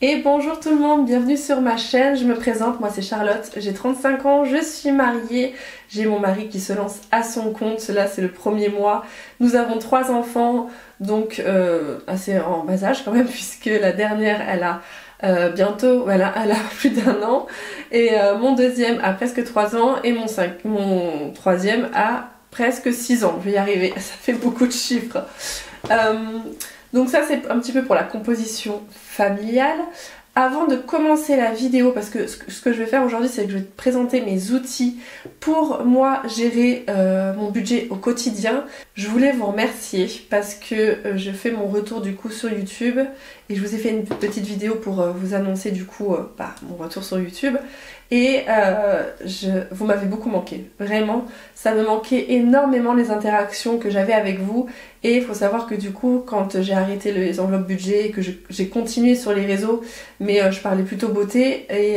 Et bonjour tout le monde, bienvenue sur ma chaîne, je me présente, moi c'est Charlotte, j'ai 35 ans, je suis mariée, j'ai mon mari qui se lance à son compte, là c'est le premier mois, nous avons 3 enfants, donc assez en bas âge quand même, puisque la dernière elle a bientôt, elle a plus d'1 an, et mon deuxième a presque 3 ans, et mon troisième a presque 6 ans, je vais y arriver, ça fait beaucoup de chiffres. Donc ça c'est un petit peu pour la composition familiale. Avant de commencer la vidéo, parce que ce que je vais faire aujourd'hui c'est que je vais te présenter mes outils pour moi gérer mon budget au quotidien. Je voulais vous remercier parce que je fais mon retour du coup sur YouTube et je vous ai fait une petite vidéo pour vous annoncer du coup mon retour sur YouTube. Et vous m'avez beaucoup manqué, vraiment, ça me manquait énormément les interactions que j'avais avec vous. Et il faut savoir que du coup, quand j'ai arrêté les enveloppes budget et que j'ai continué sur les réseaux, mais je parlais plutôt beauté et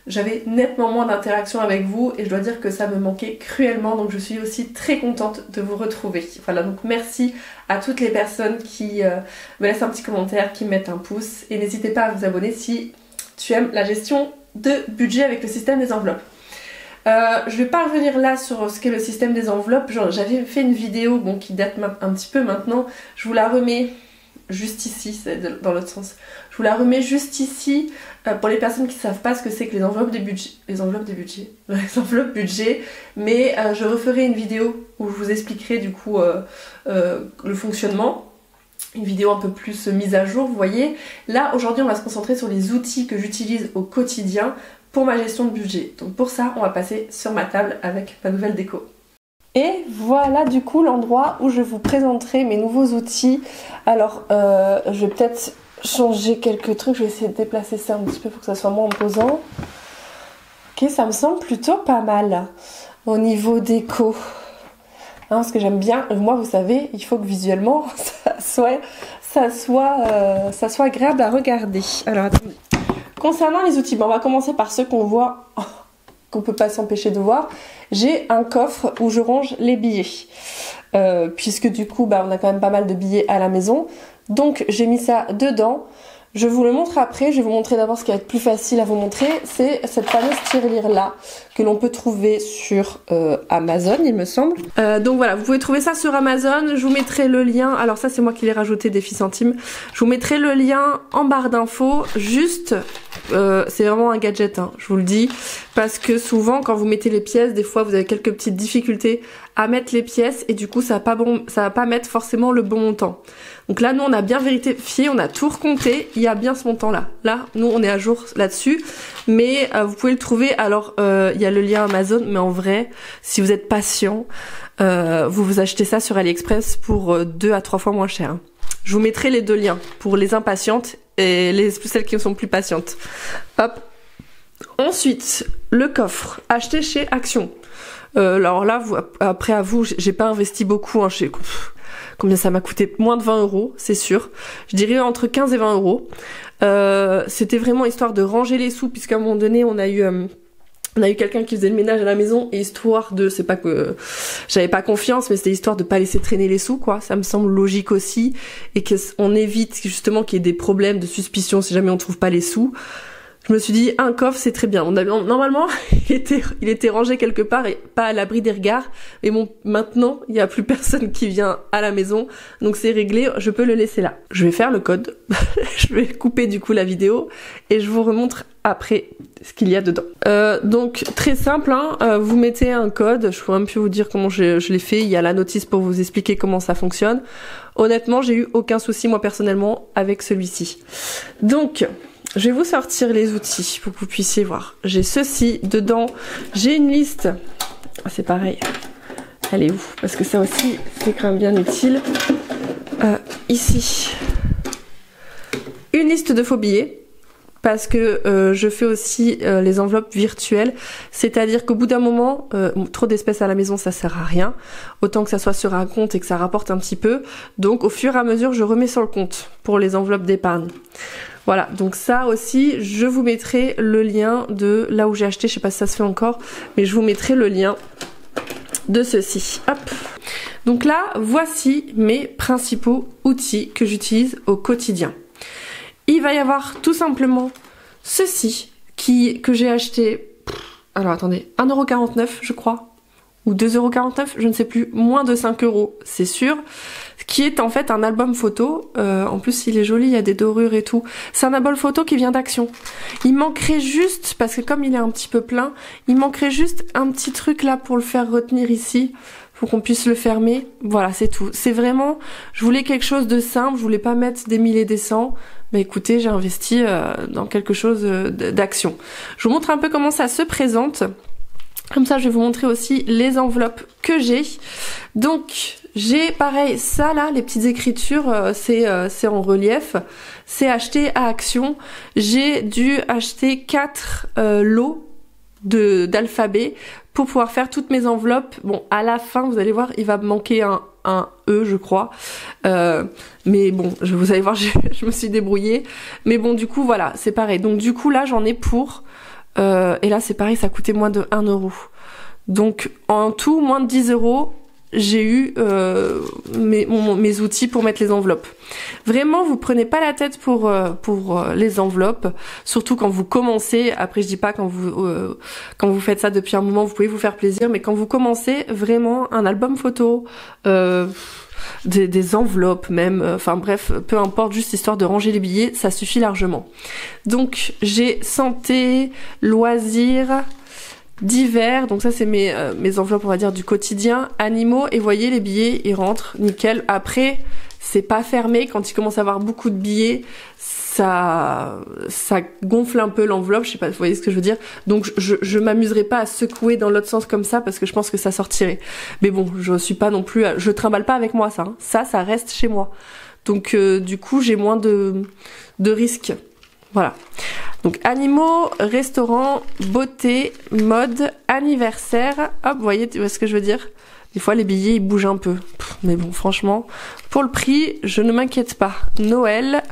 j'avais nettement moins d'interactions avec vous et je dois dire que ça me manquait cruellement, donc je suis aussi très contente de vous retrouver. Voilà, donc merci à toutes les personnes qui me laissent un petit commentaire, qui me mettent un pouce et n'hésitez pas à vous abonner si tu aimes la gestion de budget avec le système des enveloppes. Je vais pas revenir là sur ce qu'est le système des enveloppes. J'avais fait une vidéo qui date un petit peu maintenant. Je vous la remets juste ici, c'est dans l'autre sens. Je vous la remets juste ici pour les personnes qui ne savent pas ce que c'est que les enveloppes budget. Mais je referai une vidéo où je vous expliquerai du coup le fonctionnement. Une vidéo un peu plus mise à jour, vous voyez. Là, aujourd'hui, on va se concentrer sur les outils que j'utilise au quotidien pour ma gestion de budget. Donc pour ça, on va passer sur ma table avec ma nouvelle déco. Et voilà du coup l'endroit où je vous présenterai mes nouveaux outils. Alors, je vais peut-être changer quelques trucs. Je vais essayer de déplacer ça un petit peu pour que ça soit moins imposant. Ok, ça me semble plutôt pas mal au niveau déco. Parce que j'aime bien, moi vous savez, il faut que visuellement ça soit agréable à regarder. Alors attendez. Concernant les outils, on va commencer par ceux qu'on voit, qu'on peut pas s'empêcher de voir. J'ai un coffre où je range les billets. Puisque du coup on a quand même pas mal de billets à la maison. Donc j'ai mis ça dedans. Je vous le montre après, je vais vous montrer d'abord ce qui va être plus facile à vous montrer, c'est cette fameuse tirelire là que l'on peut trouver sur Amazon il me semble. Donc voilà, vous pouvez trouver ça sur Amazon, je vous mettrai le lien, alors ça c'est moi qui l'ai rajouté des filles centimes, je vous mettrai le lien en barre d'infos, juste, c'est vraiment un gadget je vous le dis, parce que souvent quand vous mettez les pièces, des fois vous avez quelques petites difficultés à mettre les pièces et du coup ça va pas mettre forcément le bon montant. Donc là nous on a bien vérifié, on a tout recompté, il y a bien ce montant là. Là nous on est à jour là-dessus, mais vous pouvez le trouver, alors il y a le lien Amazon, mais en vrai si vous êtes patient, vous achetez ça sur AliExpress pour 2 à 3 fois moins cher. Je vous mettrai les 2 liens pour les impatientes et celles qui sont plus patientes. Hop. Ensuite, le coffre acheté chez Action. Alors là, après à vous, j'ai pas investi beaucoup. Combien ça m'a coûté? Moins de 20 €, c'est sûr. Je dirais entre 15 et 20 €. C'était vraiment histoire de ranger les sous, puisqu'à un moment donné, on a eu quelqu'un qui faisait le ménage à la maison, et histoire de, c'est pas que j'avais pas confiance, mais c'était histoire de pas laisser traîner les sous, quoi. Ça me semble logique aussi, et qu'on évite justement qu'il y ait des problèmes de suspicion si jamais on trouve pas les sous. Je me suis dit, un coffre c'est très bien. Normalement, il était rangé quelque part et pas à l'abri des regards. Mais bon, maintenant, il n'y a plus personne qui vient à la maison. Donc c'est réglé, je peux le laisser là. Je vais faire le code. Je vais couper du coup la vidéo et je vous remontre après ce qu'il y a dedans. Donc très simple, vous mettez un code. Je peux même plus vous dire comment je l'ai fait. Il y a la notice pour vous expliquer comment ça fonctionne. Honnêtement, j'ai eu aucun souci moi personnellement avec celui-ci. Donc je vais vous sortir les outils pour que vous puissiez voir. J'ai ceci, dedans, j'ai une liste. C'est pareil. Elle est où? Parce que ça aussi, c'est quand même bien utile. Ici, une liste de faux billets. Parce que je fais aussi les enveloppes virtuelles. C'est-à-dire qu'au bout d'un moment, trop d'espèces à la maison, ça sert à rien. Autant que ça soit sur un compte et que ça rapporte un petit peu. Donc au fur et à mesure, je remets sur le compte pour les enveloppes d'épargne. Voilà, donc ça aussi, je vous mettrai le lien de là où j'ai acheté, je sais pas si ça se fait encore, mais je vous mettrai le lien de ceci. Hop. Donc là, voici mes principaux outils que j'utilise au quotidien. Il va y avoir tout simplement ceci que j'ai acheté, alors attendez, 1,49 € je crois, ou 2,49 €, je ne sais plus, moins de 5 € c'est sûr, qui est en fait un album photo, en plus il est joli, il y a des dorures et tout, c'est un album photo qui vient d'Action. Il manquerait juste, parce que comme il est un petit peu plein, il manquerait juste un petit truc là pour le faire retenir ici, pour qu'on puisse le fermer, voilà c'est tout. C'est vraiment, je voulais quelque chose de simple, je voulais pas mettre des mille et des cents, mais écoutez j'ai investi dans quelque chose d'Action. Je vous montre un peu comment ça se présente. Comme ça, je vais vous montrer aussi les enveloppes que j'ai. Donc, j'ai pareil, ça là, les petites écritures, c'est en relief. C'est acheté à Action. J'ai dû acheter 4 lots d'alphabet pour pouvoir faire toutes mes enveloppes. Bon, à la fin, vous allez voir, il va me manquer un E, je crois. Mais bon, vous allez voir, je me suis débrouillée. Mais bon, du coup, voilà, c'est pareil. Donc, du coup, là, j'en ai pour... et là c'est pareil, ça coûtait moins de 1 €. Donc en tout moins de 10 €, j'ai eu mes outils pour mettre les enveloppes. Vraiment, vous prenez pas la tête pour les enveloppes, surtout quand vous commencez. Après je dis pas quand vous faites ça depuis un moment, vous pouvez vous faire plaisir, mais quand vous commencez, vraiment un album photo, des enveloppes même, enfin bref, peu importe, juste histoire de ranger les billets, ça suffit largement. Donc j'ai santé, loisirs, divers, donc ça c'est mes enveloppes on va dire du quotidien, animaux, et voyez les billets ils rentrent nickel. Après c'est pas fermé, quand il commence à avoir beaucoup de billets ça gonfle un peu l'enveloppe, je sais pas, vous voyez ce que je veux dire, donc je m'amuserai pas à secouer dans l'autre sens comme ça parce que je pense que ça sortirait. Mais bon, je suis pas non plus, je trimballe pas avec moi ça, hein. Ça reste chez moi, donc du coup j'ai moins de risques. Voilà. Donc animaux, restaurant, beauté, mode, anniversaire. Hop, vous voyez ce que je veux dire? Des fois les billets ils bougent un peu. Mais bon, franchement, pour le prix, je ne m'inquiète pas. Noël,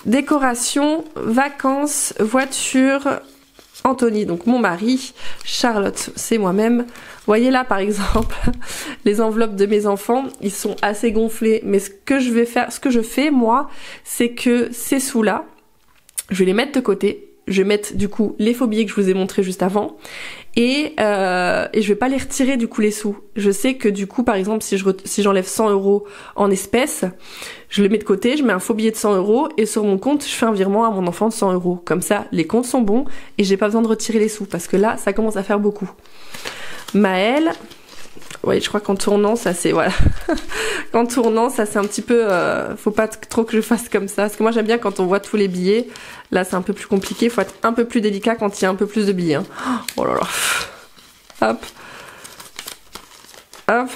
décoration, vacances, voiture, Anthony, donc mon mari, Charlotte, c'est moi-même. Vous voyez là par exemple, les enveloppes de mes enfants, ils sont assez gonflés. Mais ce que je fais moi, c'est que ces sous-là, je vais les mettre de côté. Je vais mettre du coup les faux billets que je vous ai montrés juste avant et je vais pas les retirer du coup les sous. Je sais que du coup par exemple si j'enlève 100 € en espèces, je les mets de côté, je mets un faux billet de 100 € et sur mon compte je fais un virement à mon enfant de 100 €. Comme ça les comptes sont bons et j'ai pas besoin de retirer les sous parce que là ça commence à faire beaucoup. Maëlle, oui, je crois qu'en tournant, ça c'est... Voilà. Qu'en tournant, ça c'est un petit peu... faut pas trop que je fasse comme ça. Parce que moi j'aime bien quand on voit tous les billets. Là c'est un peu plus compliqué. Faut être un peu plus délicat quand il y a un peu plus de billets. Hein. Oh là là. Hop. Hop.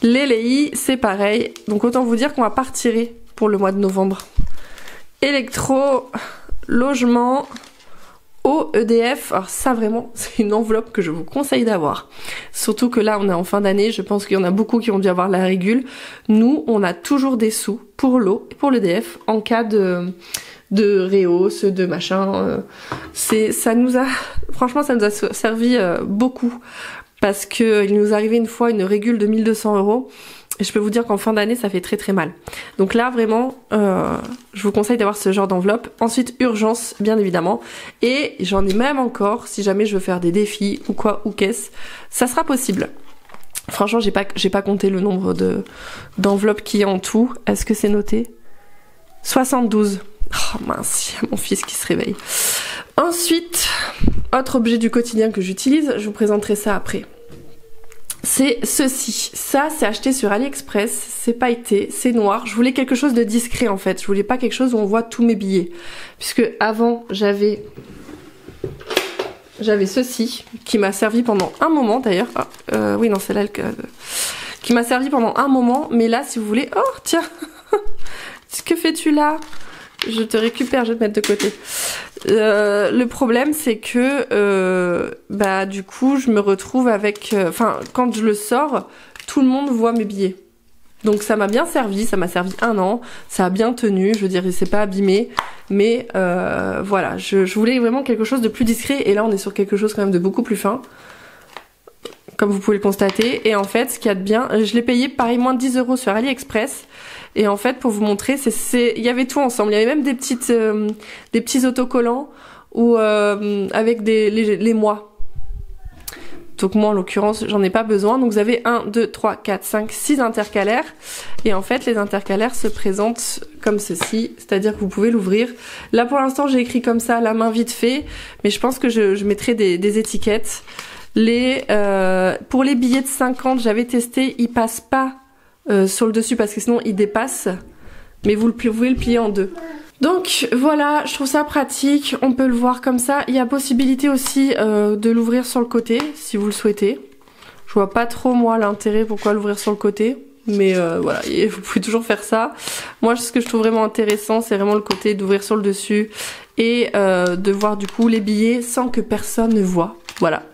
Les LEI, c'est pareil. Donc autant vous dire qu'on va pas retirer pour le mois de novembre. Électro, logement... Au EDF, alors ça vraiment c'est une enveloppe que je vous conseille d'avoir. Surtout que là on est en fin d'année, je pense qu'il y en a beaucoup qui ont dû avoir la régule. Nous on a toujours des sous pour l'eau et pour l'EDF en cas de réhausse, de machin. Franchement ça nous a servi beaucoup parce que il nous arrivait une fois une régule de 1200 €. Et je peux vous dire qu'en fin d'année, ça fait très très mal. Donc là, vraiment, je vous conseille d'avoir ce genre d'enveloppe. Ensuite, urgence, bien évidemment. Et j'en ai même encore, si jamais je veux faire des défis ou quoi, ou qu'est-ce, ça sera possible. Franchement, j'ai pas compté le nombre d'enveloppes qu'il y a en tout. Est-ce que c'est noté? 72. Oh mince, il y a mon fils qui se réveille. Ensuite, autre objet du quotidien que j'utilise, je vous présenterai ça après. C'est ceci. Ça, c'est acheté sur AliExpress, c'est pailleté, c'est noir. Je voulais quelque chose de discret en fait. Je voulais pas quelque chose où on voit tous mes billets. Puisque avant, j'avais ceci qui m'a servi pendant un moment d'ailleurs. Oui, non, c'est là qui m'a servi pendant un moment. Mais là, si vous voulez... Oh, tiens. Que fais-tu là? Je te récupère, je vais te mettre de côté. Le problème c'est que du coup je me retrouve avec... quand je le sors, tout le monde voit mes billets. Donc ça m'a bien servi, ça m'a servi 1 an, ça a bien tenu, je veux dire, il s'est pas abîmé. Mais voilà, je voulais vraiment quelque chose de plus discret et là on est sur quelque chose quand même de beaucoup plus fin. Comme vous pouvez le constater. Et en fait, ce qu'il y a de bien, je l'ai payé pareil moins de 10 € sur AliExpress. Et en fait, pour vous montrer, il y avait tout ensemble. Il y avait même des petits autocollants ou avec les mois. Donc moi en l'occurrence j'en ai pas besoin. Donc vous avez 1, 2, 3, 4, 5, 6 intercalaires. Et en fait les intercalaires se présentent comme ceci. C'est-à-dire que vous pouvez l'ouvrir. Là pour l'instant j'ai écrit comme ça à la main vite fait. Mais je pense que je mettrai des étiquettes. Pour les billets de 50 j'avais testé. Ils passent pas sur le dessus parce que sinon ils dépassent. Mais vous pouvez le plier en deux. Donc voilà, je trouve ça pratique, on peut le voir comme ça. Il y a possibilité aussi de l'ouvrir sur le côté, si vous le souhaitez. Je vois pas trop moi l'intérêt pourquoi l'ouvrir sur le côté, mais voilà, et vous pouvez toujours faire ça. Moi ce que je trouve vraiment intéressant, c'est vraiment le côté d'ouvrir sur le dessus et de voir du coup les billets sans que personne ne voit. Voilà.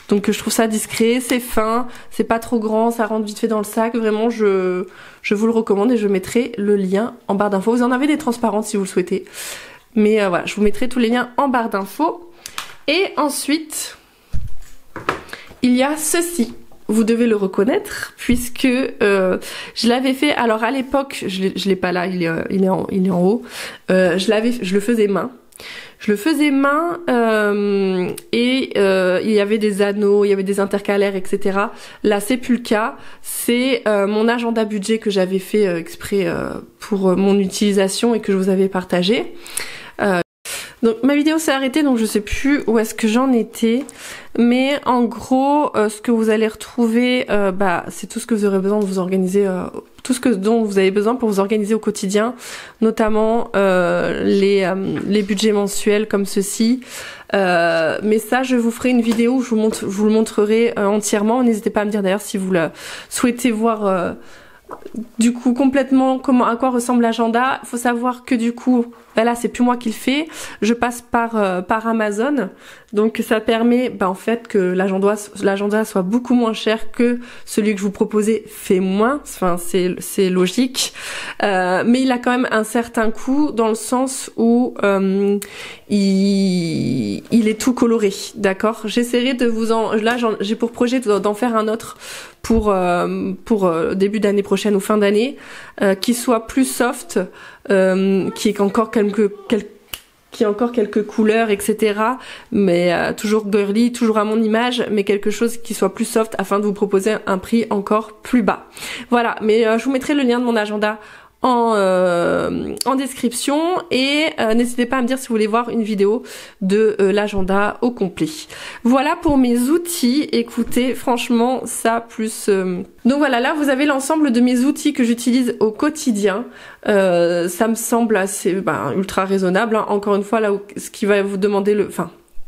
Donc je trouve ça discret, c'est fin, c'est pas trop grand, ça rentre vite fait dans le sac. Vraiment je vous le recommande et je mettrai le lien en barre d'infos. Vous en avez des transparentes si vous le souhaitez. Mais voilà, je vous mettrai tous les liens en barre d'infos. Et ensuite, il y a ceci. Vous devez le reconnaître puisque je l'avais fait. Alors à l'époque, je l'ai pas là, il est en haut. Je le faisais main. Je le faisais main et il y avait des anneaux, il y avait des intercalaires, etc. Là, c'est plus le cas. C'est mon agenda budget que j'avais fait exprès pour mon utilisation et que je vous avais partagé. Donc ma vidéo s'est arrêtée, donc je sais plus où est-ce que j'en étais. Mais en gros, ce que vous allez retrouver, c'est tout ce que vous aurez besoin de vous organiser, dont vous avez besoin pour vous organiser au quotidien, notamment les budgets mensuels comme ceci. Mais ça, je vous ferai une vidéo où je vous le montrerai entièrement. N'hésitez pas à me dire d'ailleurs si vous le souhaitez voir du coup complètement à quoi ressemble l'agenda. Il faut savoir que du coup là c'est plus moi qui le fais, je passe par Amazon, donc ça permet en fait que l'agenda soit beaucoup moins cher que celui que je vous proposais fait moins, enfin c'est logique, mais il a quand même un certain coût dans le sens où il est tout coloré, d'accord. J'essaierai de j'ai pour projet d'en faire un autre pour début d'année prochaine ou fin d'année, qui soit plus soft, qui ait encore quelques couleurs, etc. Mais toujours girly, toujours à mon image, mais quelque chose qui soit plus soft afin de vous proposer un prix encore plus bas. Voilà, mais je vous mettrai le lien de mon agenda en description et n'hésitez pas à me dire si vous voulez voir une vidéo de l'agenda au complet. Voilà pour mes outils. Écoutez, franchement ça plus donc voilà, là vous avez l'ensemble de mes outils que j'utilise au quotidien. Ça me semble assez ultra raisonnable, hein. Encore une fois, là ce qui va vous demander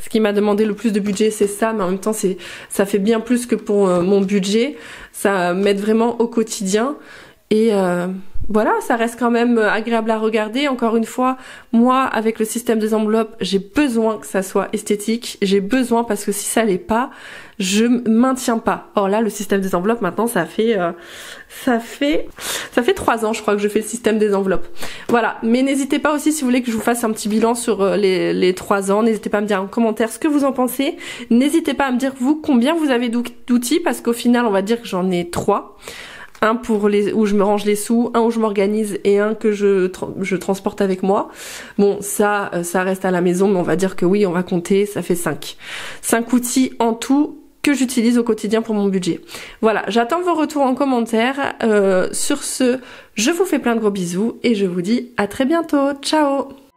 ce qui m'a demandé le plus de budget, c'est ça, mais en même temps ça fait bien plus que pour mon budget. Ça m'aide vraiment au quotidien et voilà, ça reste quand même agréable à regarder. Encore une fois, moi, avec le système des enveloppes, j'ai besoin que ça soit esthétique. J'ai besoin parce que si ça l'est pas, je maintiens pas. Or là, le système des enveloppes, maintenant, ça fait 3 ans, je crois, que je fais le système des enveloppes. Voilà. Mais n'hésitez pas aussi, si vous voulez que je vous fasse un petit bilan sur les 3 ans, n'hésitez pas à me dire en commentaire ce que vous en pensez. N'hésitez pas à me dire, vous, combien vous avez d'outils, parce qu'au final, on va dire que j'en ai 3. Un où je me range les sous, un où je m'organise et un que je transporte avec moi. Bon, ça reste à la maison, mais on va dire que oui, on va compter, ça fait 5. 5 outils en tout que j'utilise au quotidien pour mon budget. Voilà, j'attends vos retours en commentaire. Sur ce, je vous fais plein de gros bisous et je vous dis à très bientôt. Ciao!